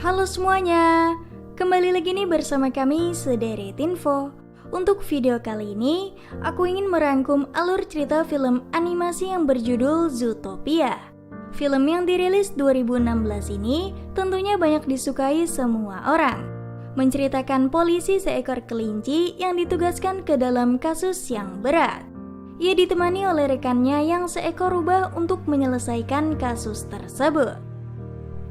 Halo semuanya, kembali lagi nih bersama kami Sederet Info. Untuk video kali ini, aku ingin merangkum alur cerita film animasi yang berjudul Zootopia. Film yang dirilis 2016 ini tentunya banyak disukai semua orang. Menceritakan polisi seekor kelinci yang ditugaskan ke dalam kasus yang berat. Ia ditemani oleh rekannya yang seekor rubah untuk menyelesaikan kasus tersebut.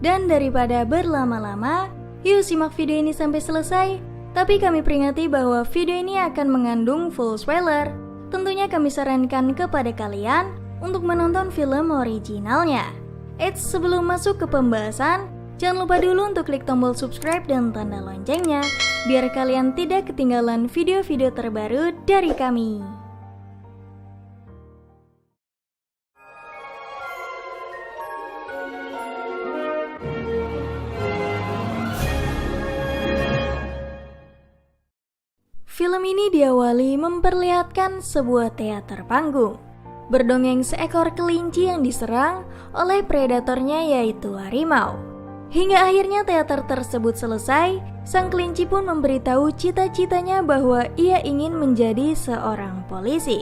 Dan daripada berlama-lama, yuk simak video ini sampai selesai. Tapi kami peringati bahwa video ini akan mengandung full spoiler. Tentunya kami sarankan kepada kalian untuk menonton film originalnya. Eits, sebelum masuk ke pembahasan, jangan lupa dulu untuk klik tombol subscribe dan tanda loncengnya, biar kalian tidak ketinggalan video-video terbaru dari kami. Film ini diawali memperlihatkan sebuah teater panggung. Berdongeng seekor kelinci yang diserang oleh predatornya yaitu harimau. Hingga akhirnya teater tersebut selesai, sang kelinci pun memberitahu cita-citanya bahwa ia ingin menjadi seorang polisi.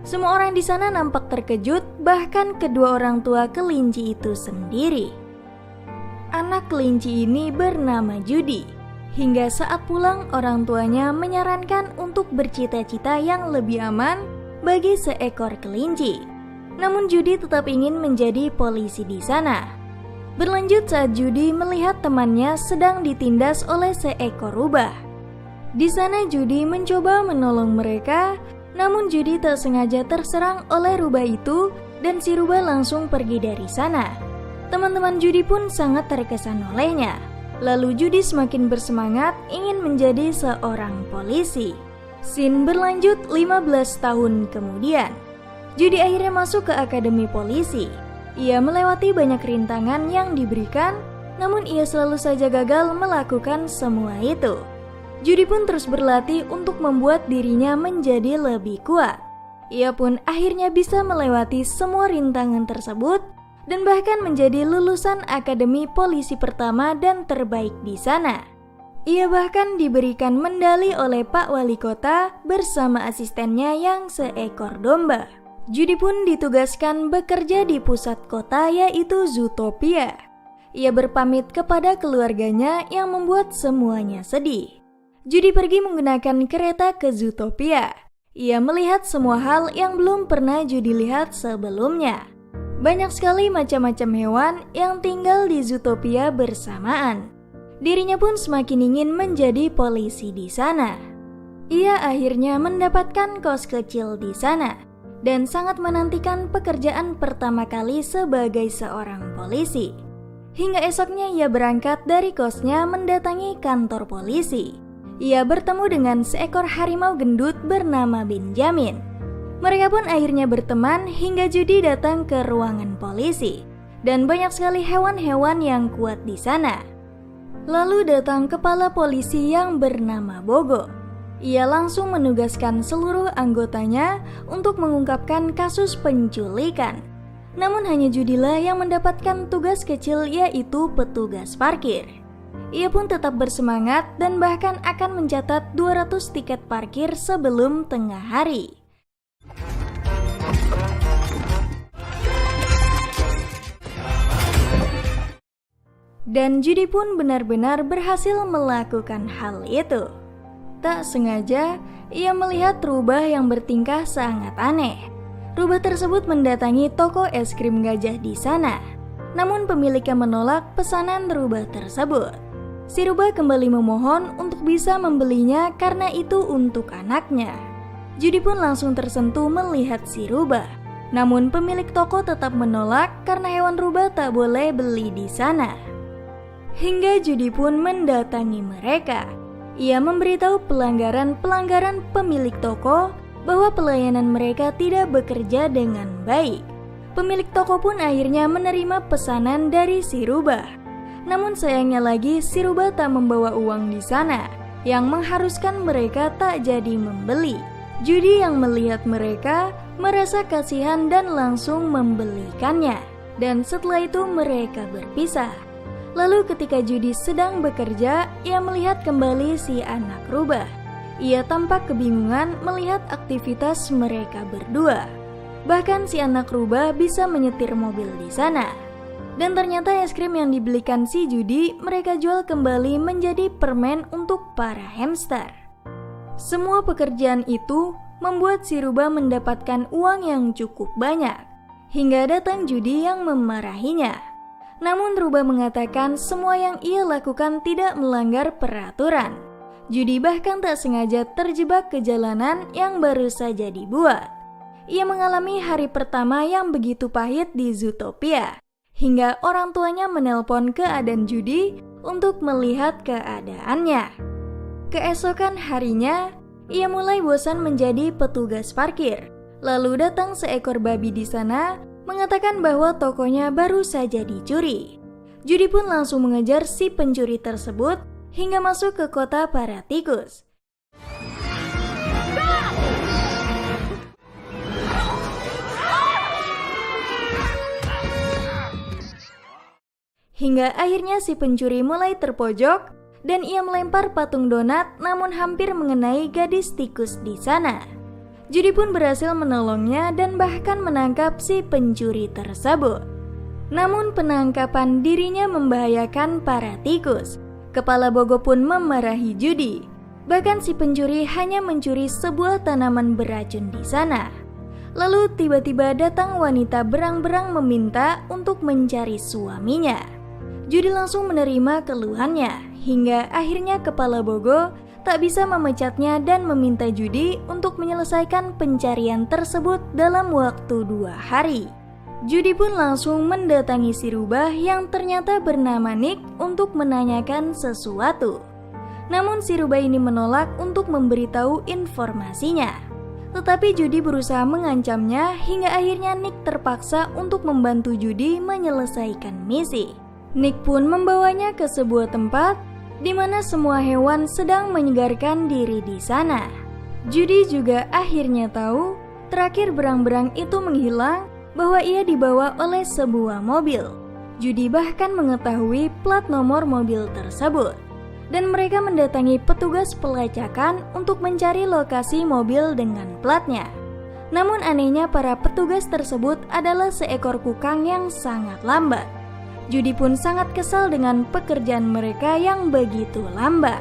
Semua orang di sana nampak terkejut, bahkan kedua orang tua kelinci itu sendiri. Anak kelinci ini bernama Judy. Hingga saat pulang, orang tuanya menyarankan untuk bercita-cita yang lebih aman bagi seekor kelinci. Namun Judy tetap ingin menjadi polisi di sana. Berlanjut saat Judy melihat temannya sedang ditindas oleh seekor rubah. Di sana Judy mencoba menolong mereka, namun Judy tak sengaja terserang oleh rubah itu dan si rubah langsung pergi dari sana. Teman-teman Judy pun sangat terkesan olehnya. Lalu Judy semakin bersemangat ingin menjadi seorang polisi. Scene berlanjut 15 tahun kemudian. Judy akhirnya masuk ke akademi polisi. Ia melewati banyak rintangan yang diberikan, namun ia selalu saja gagal melakukan semua itu. Judy pun terus berlatih untuk membuat dirinya menjadi lebih kuat. Ia pun akhirnya bisa melewati semua rintangan tersebut dan bahkan menjadi lulusan akademi polisi pertama dan terbaik di sana. Ia bahkan diberikan medali oleh Pak Wali Kota bersama asistennya yang seekor domba. Judy pun ditugaskan bekerja di pusat kota yaitu Zootopia. Ia berpamit kepada keluarganya yang membuat semuanya sedih. Judy pergi menggunakan kereta ke Zootopia. Ia melihat semua hal yang belum pernah Judy lihat sebelumnya. Banyak sekali macam-macam hewan yang tinggal di Zootopia bersamaan. Dirinya pun semakin ingin menjadi polisi di sana. Ia akhirnya mendapatkan kos kecil di sana dan sangat menantikan pekerjaan pertama kali sebagai seorang polisi. Hingga esoknya ia berangkat dari kosnya mendatangi kantor polisi. Ia bertemu dengan seekor harimau gendut bernama Benjamin. Mereka pun akhirnya berteman hingga Judy datang ke ruangan polisi. Dan banyak sekali hewan-hewan yang kuat di sana. Lalu datang kepala polisi yang bernama Bogo. Ia langsung menugaskan seluruh anggotanya untuk mengungkapkan kasus penculikan. Namun hanya Judy lah yang mendapatkan tugas kecil yaitu petugas parkir. Ia pun tetap bersemangat dan bahkan akan mencatat 200 tiket parkir sebelum tengah hari. Dan Judy pun benar-benar berhasil melakukan hal itu. Tak sengaja, ia melihat rubah yang bertingkah sangat aneh. Rubah tersebut mendatangi toko es krim gajah di sana. Namun pemiliknya menolak pesanan rubah tersebut. Si rubah kembali memohon untuk bisa membelinya karena itu untuk anaknya. Judy pun langsung tersentuh melihat si rubah. Namun pemilik toko tetap menolak karena hewan rubah tak boleh beli di sana. Hingga Judy pun mendatangi mereka. Ia memberitahu pelanggaran-pelanggaran pemilik toko bahwa pelayanan mereka tidak bekerja dengan baik. Pemilik toko pun akhirnya menerima pesanan dari si rubah. Namun sayangnya lagi si rubah tak membawa uang di sana, yang mengharuskan mereka tak jadi membeli. Judy yang melihat mereka merasa kasihan dan langsung membelikannya. Dan setelah itu mereka berpisah. Lalu ketika Judy sedang bekerja, ia melihat kembali si anak rubah. Ia tampak kebingungan melihat aktivitas mereka berdua. Bahkan si anak rubah bisa menyetir mobil di sana. Dan ternyata es krim yang dibelikan si Judy mereka jual kembali menjadi permen untuk para hamster. Semua pekerjaan itu membuat si rubah mendapatkan uang yang cukup banyak, hingga datang Judy yang memarahinya. Namun rubah mengatakan semua yang ia lakukan tidak melanggar peraturan. Judy bahkan tak sengaja terjebak ke jalanan yang baru saja dibuat. Ia mengalami hari pertama yang begitu pahit di Zootopia, hingga orang tuanya menelpon ke adan Judy untuk melihat keadaannya. Keesokan harinya, ia mulai bosan menjadi petugas parkir. Lalu datang seekor babi di sana, mengatakan bahwa tokonya baru saja dicuri. Judy pun langsung mengejar si pencuri tersebut hingga masuk ke kota para tikus. Hingga akhirnya si pencuri mulai terpojok dan ia melempar patung donat namun hampir mengenai gadis tikus di sana. Judy pun berhasil menolongnya dan bahkan menangkap si pencuri tersebut. Namun penangkapan dirinya membahayakan para tikus. Kepala Bogo pun memarahi Judy. Bahkan si pencuri hanya mencuri sebuah tanaman beracun di sana. Lalu tiba-tiba datang wanita berang-berang meminta untuk mencari suaminya. Judy langsung menerima keluhannya, hingga akhirnya Kepala Bogo tak bisa memecatnya dan meminta Judy untuk menyelesaikan pencarian tersebut dalam waktu 2 hari. Judy pun langsung mendatangi si rubah yang ternyata bernama Nick untuk menanyakan sesuatu. Namun si rubah ini menolak untuk memberitahu informasinya. Tetapi Judy berusaha mengancamnya hingga akhirnya Nick terpaksa untuk membantu Judy menyelesaikan misi. Nick pun membawanya ke sebuah tempat di mana semua hewan sedang menyegarkan diri di sana. Judy juga akhirnya tahu terakhir berang-berang itu menghilang bahwa ia dibawa oleh sebuah mobil. Judy bahkan mengetahui plat nomor mobil tersebut. Dan mereka mendatangi petugas pelacakan untuk mencari lokasi mobil dengan platnya. Namun anehnya para petugas tersebut adalah seekor kukang yang sangat lambat. Judy pun sangat kesal dengan pekerjaan mereka yang begitu lambat.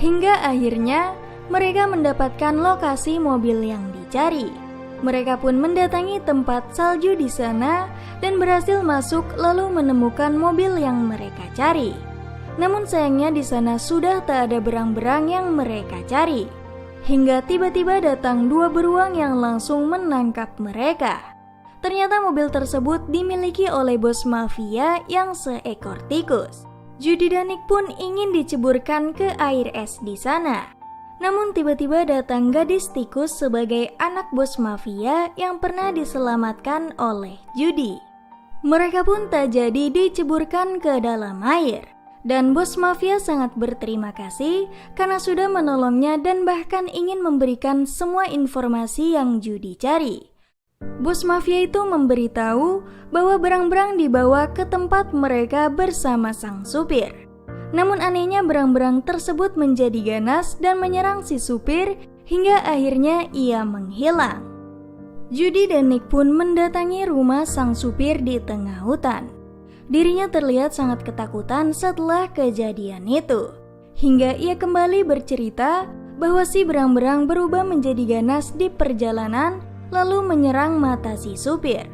Hingga akhirnya mereka mendapatkan lokasi mobil yang dicari. Mereka pun mendatangi tempat salju di sana dan berhasil masuk lalu menemukan mobil yang mereka cari. Namun sayangnya di sana sudah tak ada berang-berang yang mereka cari. Hingga tiba-tiba datang 2 beruang yang langsung menangkap mereka. Ternyata mobil tersebut dimiliki oleh bos mafia yang seekor tikus. Judy dan Nick pun ingin diceburkan ke air es di sana. Namun tiba-tiba datang gadis tikus sebagai anak bos mafia yang pernah diselamatkan oleh Judy. Mereka pun tak jadi diceburkan ke dalam air. Dan bos mafia sangat berterima kasih karena sudah menolongnya dan bahkan ingin memberikan semua informasi yang Judy cari. Bos mafia itu memberitahu bahwa berang-berang dibawa ke tempat mereka bersama sang supir. Namun anehnya berang-berang tersebut menjadi ganas dan menyerang si supir hingga akhirnya ia menghilang. Judy dan Nick pun mendatangi rumah sang supir di tengah hutan. Dirinya terlihat sangat ketakutan setelah kejadian itu. Hingga ia kembali bercerita bahwa si berang-berang berubah menjadi ganas di perjalanan lalu menyerang mata si supir.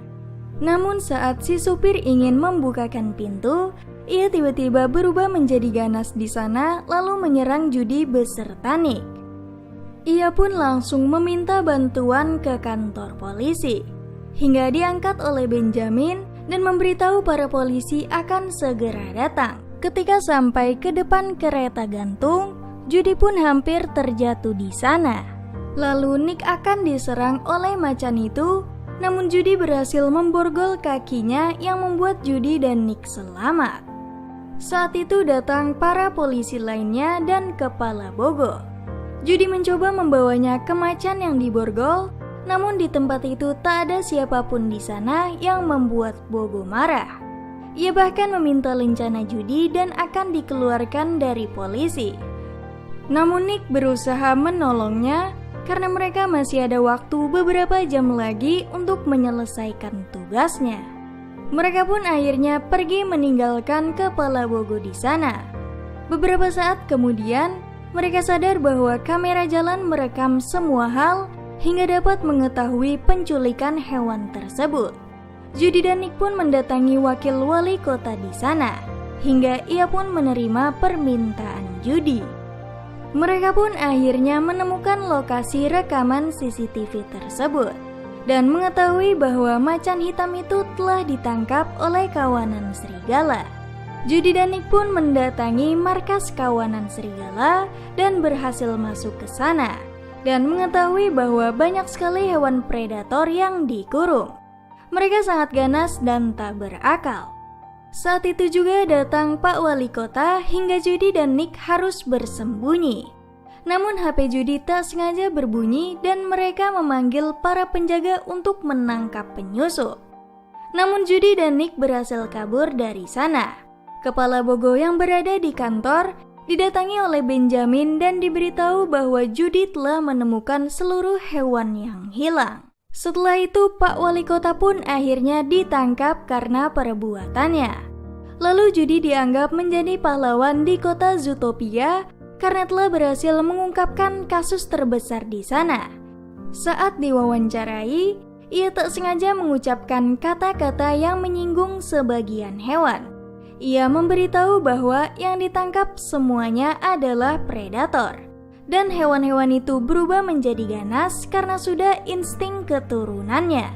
Namun saat si supir ingin membukakan pintu, ia tiba-tiba berubah menjadi ganas di sana lalu menyerang Judy beserta Nick. Ia pun langsung meminta bantuan ke kantor polisi. Hingga diangkat oleh Benjamin dan memberitahu para polisi akan segera datang. Ketika sampai ke depan kereta gantung, Judy pun hampir terjatuh di sana. Lalu Nick akan diserang oleh macan itu, namun Judy berhasil memborgol kakinya yang membuat Judy dan Nick selamat. Saat itu datang para polisi lainnya dan Kepala Bogo. Judy mencoba membawanya ke macan yang diborgol, namun di tempat itu tak ada siapapun di sana yang membuat Bogo marah. Ia bahkan meminta lencana judi dan akan dikeluarkan dari polisi. Namun Nick berusaha menolongnya karena mereka masih ada waktu beberapa jam lagi untuk menyelesaikan tugasnya. Mereka pun akhirnya pergi meninggalkan kepala Bogo di sana. Beberapa saat kemudian, mereka sadar bahwa kamera jalan merekam semua hal hingga dapat mengetahui penculikan hewan tersebut. Judy dan Nick pun mendatangi wakil wali kota di sana, hingga ia pun menerima permintaan Judy. Mereka pun akhirnya menemukan lokasi rekaman CCTV tersebut dan mengetahui bahwa macan hitam itu telah ditangkap oleh kawanan serigala. Judy dan Nick pun mendatangi markas kawanan serigala dan berhasil masuk ke sana dan mengetahui bahwa banyak sekali hewan predator yang dikurung. Mereka sangat ganas dan tak berakal. Saat itu juga datang Pak Wali Kota hingga Judy dan Nick harus bersembunyi. Namun HP Judy tak sengaja berbunyi dan mereka memanggil para penjaga untuk menangkap penyusup. Namun Judy dan Nick berhasil kabur dari sana. Kepala Bogo yang berada di kantor didatangi oleh Benjamin dan diberitahu bahwa Judy telah menemukan seluruh hewan yang hilang. Setelah itu Pak Wali Kota pun akhirnya ditangkap karena perbuatannya. Lalu Judy dianggap menjadi pahlawan di kota Zootopia karena telah berhasil mengungkapkan kasus terbesar di sana. Saat diwawancarai, ia tak sengaja mengucapkan kata-kata yang menyinggung sebagian hewan. Ia memberitahu bahwa yang ditangkap semuanya adalah predator. Dan hewan-hewan itu berubah menjadi ganas karena sudah insting keturunannya.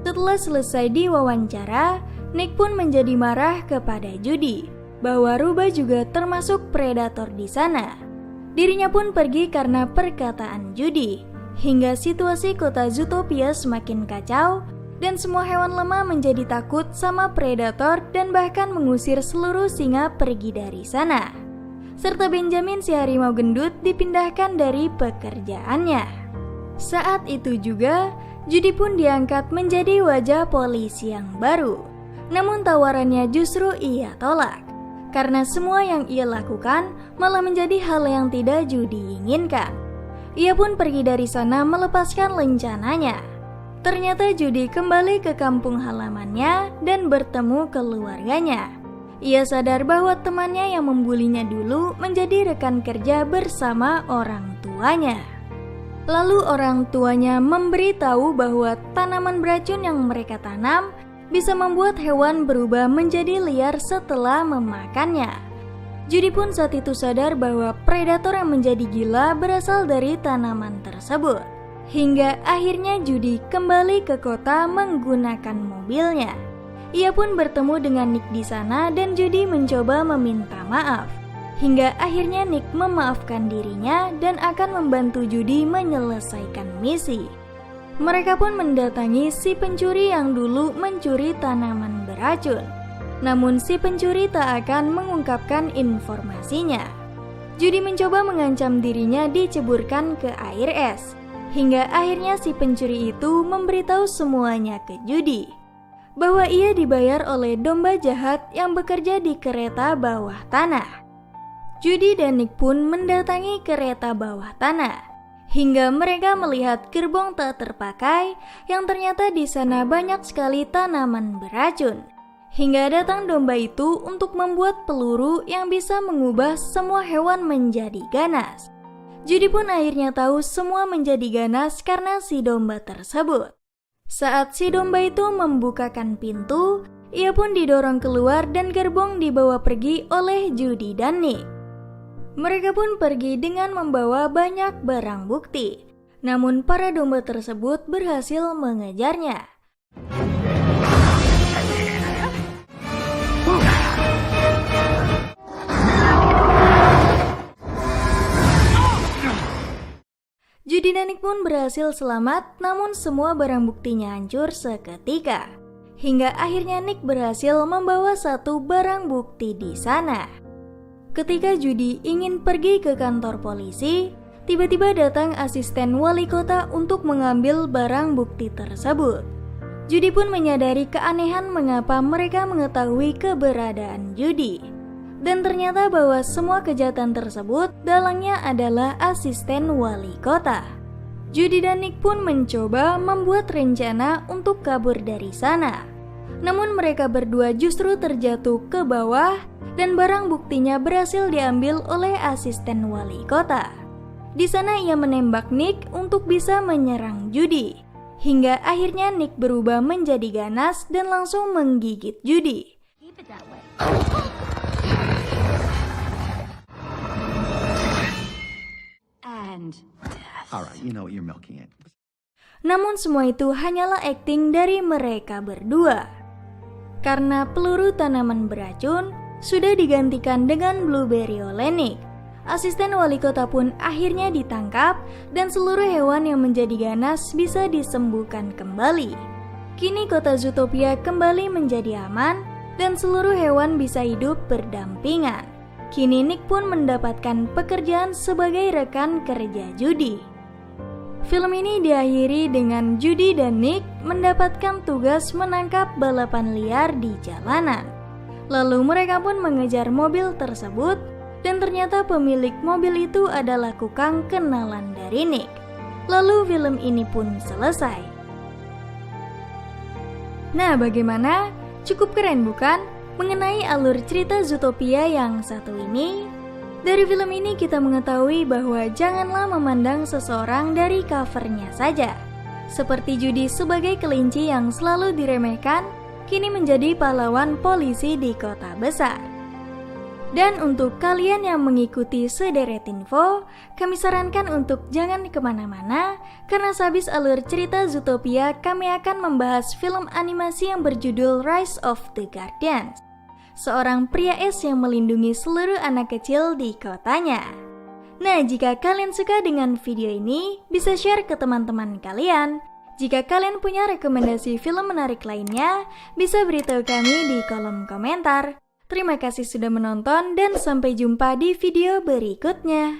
Setelah selesai diwawancara, Nick pun menjadi marah kepada Judy bahwa rubah juga termasuk predator di sana. Dirinya pun pergi karena perkataan Judy, hingga situasi kota Zootopia semakin kacau dan semua hewan lemah menjadi takut sama predator dan bahkan mengusir seluruh singa pergi dari sana. Serta Benjamin si harimau gendut dipindahkan dari pekerjaannya. Saat itu juga, Judy pun diangkat menjadi wajah polisi yang baru. Namun tawarannya justru ia tolak, karena semua yang ia lakukan malah menjadi hal yang tidak Judy inginkan. Ia pun pergi dari sana melepaskan rencananya. Ternyata Judy kembali ke kampung halamannya dan bertemu keluarganya. Ia sadar bahwa temannya yang membulinya dulu menjadi rekan kerja bersama orang tuanya. Lalu orang tuanya memberitahu bahwa tanaman beracun yang mereka tanam bisa membuat hewan berubah menjadi liar setelah memakannya. Judy pun saat itu sadar bahwa predator yang menjadi gila berasal dari tanaman tersebut. Hingga akhirnya Judy kembali ke kota menggunakan mobilnya. Ia pun bertemu dengan Nick di sana dan Judy mencoba meminta maaf. Hingga akhirnya Nick memaafkan dirinya dan akan membantu Judy menyelesaikan misi. Mereka pun mendatangi si pencuri yang dulu mencuri tanaman beracun. Namun si pencuri tak akan mengungkapkan informasinya. Judy mencoba mengancam dirinya diceburkan ke air es. Hingga akhirnya si pencuri itu memberitahu semuanya ke Judy bahwa ia dibayar oleh domba jahat yang bekerja di kereta bawah tanah. Judy dan Nick pun mendatangi kereta bawah tanah hingga mereka melihat gerbong tak terpakai yang ternyata di sana banyak sekali tanaman beracun. Hingga datang domba itu untuk membuat peluru yang bisa mengubah semua hewan menjadi ganas. Judy pun akhirnya tahu semua menjadi ganas karena si domba tersebut. Saat si domba itu membukakan pintu, ia pun didorong keluar dan gerbong dibawa pergi oleh Judy dan Nick. Mereka pun pergi dengan membawa banyak barang bukti. Namun para domba tersebut berhasil mengejarnya. Judy dan Nick pun berhasil selamat, namun semua barang buktinya hancur seketika. Hingga akhirnya Nick berhasil membawa satu barang bukti di sana. Ketika Judy ingin pergi ke kantor polisi, tiba-tiba datang asisten wali kota untuk mengambil barang bukti tersebut. Judy pun menyadari keanehan mengapa mereka mengetahui keberadaan Judy. Dan ternyata bahwa semua kejahatan tersebut dalangnya adalah asisten wali kota. Judy dan Nick pun mencoba membuat rencana untuk kabur dari sana. Namun mereka berdua justru terjatuh ke bawah dan barang buktinya berhasil diambil oleh asisten wali kota. Di sana ia menembak Nick untuk bisa menyerang Judy. Hingga akhirnya Nick berubah menjadi ganas dan langsung menggigit Judy. Namun semua itu hanyalah akting dari mereka berdua. Karena peluru tanaman beracun sudah digantikan dengan blueberry oleh Nick. Asisten wali kota pun akhirnya ditangkap dan seluruh hewan yang menjadi ganas bisa disembuhkan kembali. Kini kota Zootopia kembali menjadi aman dan seluruh hewan bisa hidup berdampingan. Kini Nick pun mendapatkan pekerjaan sebagai rekan kerja Judy. Film ini diakhiri dengan Judy dan Nick mendapatkan tugas menangkap balapan liar di jalanan. Lalu mereka pun mengejar mobil tersebut. Dan ternyata pemilik mobil itu adalah kukang kenalan dari Nick. Lalu film ini pun selesai. Nah, bagaimana? Cukup keren bukan? Mengenai alur cerita Zootopia yang satu ini. Dari film ini kita mengetahui bahwa janganlah memandang seseorang dari covernya saja. Seperti Judy sebagai kelinci yang selalu diremehkan, kini menjadi pahlawan polisi di kota besar. Dan untuk kalian yang mengikuti sederet info, kami sarankan untuk jangan kemana-mana, karena sehabis alur cerita Zootopia, kami akan membahas film animasi yang berjudul Rise of the Guardians. Seorang pria es yang melindungi seluruh anak kecil di kotanya. Nah, jika kalian suka dengan video ini, bisa share ke teman-teman kalian. Jika kalian punya rekomendasi film menarik lainnya, bisa beritahu kami di kolom komentar. Terima kasih sudah menonton dan sampai jumpa di video berikutnya.